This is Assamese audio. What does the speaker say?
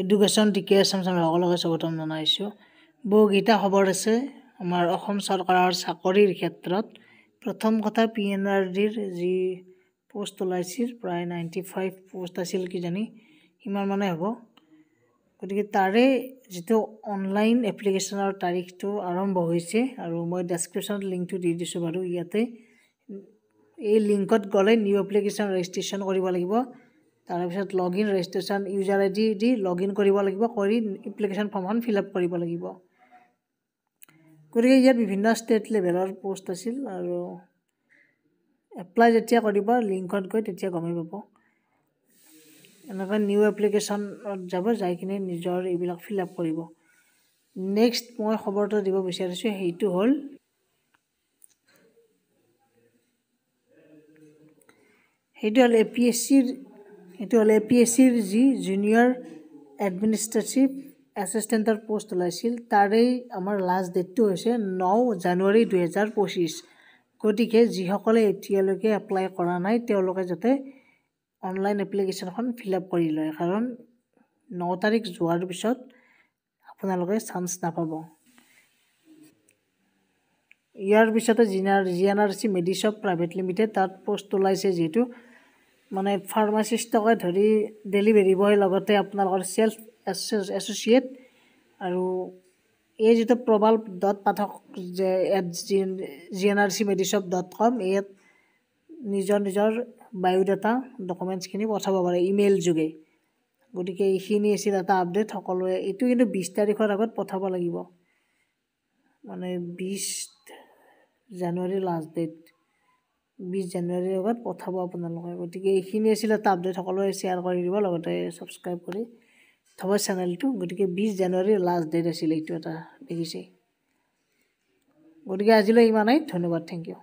এডুকেশ্যন টিকে সকলোকে স্বাগতম জনাইছোঁ। বহুকেইটা খবৰ আছে আমাৰ অসম চৰকাৰৰ চাকৰিৰ ক্ষেত্ৰত। প্ৰথম কথা PNRDৰ যি পোষ্ট ওলাইছিল প্ৰায় 95 পোষ্ট আছিল কিজানি সিমান মানে হ'ব। গতিকে তাৰে যিটো অনলাইন এপ্লিকেশ্যনৰ তাৰিখটো আৰম্ভ হৈছে আৰু মই ডেছক্ৰিপশ্যনত লিংকটো দি দিছোঁ বাৰু। ইয়াতে এই লিংকত গ'লে নিউ এপ্লিকেশ্যন ৰেজিষ্ট্ৰেশ্যন কৰিব লাগিব। তাৰপিছত লগইন ৰেজিষ্ট্ৰেশ্যন ইউজাৰ ID দি লগইন কৰিব লাগিব, কৰি এপ্লিকেশ্যন ফৰ্মখন ফিল আপ কৰিব লাগিব। গতিকে ইয়াত বিভিন্ন ষ্টেট লেভেলৰ পোষ্ট আছিল আৰু এপ্লাই যেতিয়া কৰিব লিংকত গৈ তেতিয়া গমেই পাব। এনেকৈ নিউ এপ্লিকেশ্যনত যাব, যাই কিনে নিজৰ এইবিলাক ফিল আপ কৰিব। নেক্সট মই খবৰটো দিব বিচাৰিছোঁ সেইটো হ'ল APSCৰ যি জুনিয়ৰ এডমিনিষ্ট্ৰেটিভ এছিষ্টেণ্টৰ পোষ্ট ওলাইছিল তাৰেই আমাৰ লাষ্ট ডেটটো হৈছে 9 জানুৱাৰী 2025। গতিকে যিসকলে এতিয়ালৈকে এপ্লাই কৰা নাই তেওঁলোকে যাতে অনলাইন এপ্লিকেশ্যনখন ফিল আপ কৰি লয়, কাৰণ 9 তাৰিখ যোৱাৰ পিছত আপোনালোকে চান্স নাপাব। ইয়াৰ পিছতে GNRC মেডিশ্বপ প্ৰাইভেট লিমিটেড তাত পোষ্ট ওলাইছে, যিহেতু মানে ফাৰ্মাচিষ্টকে ধৰি ডেলিভাৰী বয় লগতে আপোনালোকৰ চেল্ফ এছ'চিয়েট আৰু এই যিটো প্ৰবাল.পাঠক যে GNRCmedishop.com ইয়াত নিজৰ বায়'ডাটা ডকুমেণ্টছখিনি পঠাব পাৰে ইমেইল যোগে। গতিকে এইখিনি আছিল এটা আপডেট। সকলোৱে এইটো কিন্তু 20 তাৰিখৰ আগত পঠাব লাগিব, মানে 20 জানুৱাৰী লাষ্ট ডেট। 20 জানুৱাৰীৰ আগত পঠাব আপোনালোকে। গতিকে এইখিনি আছিল এটা আপডেট। সকলোৱে শ্বেয়াৰ কৰি দিব, লগতে ছাবস্ক্ৰাইব কৰি থব চেনেলটো। গতিকে 20 জানুৱাৰীৰ লাষ্ট ডেট আছিল, এইটো এটা দেখিছে। গতিকে আজিলৈ ইমানেই। ধন্যবাদ, থেংক ইউ।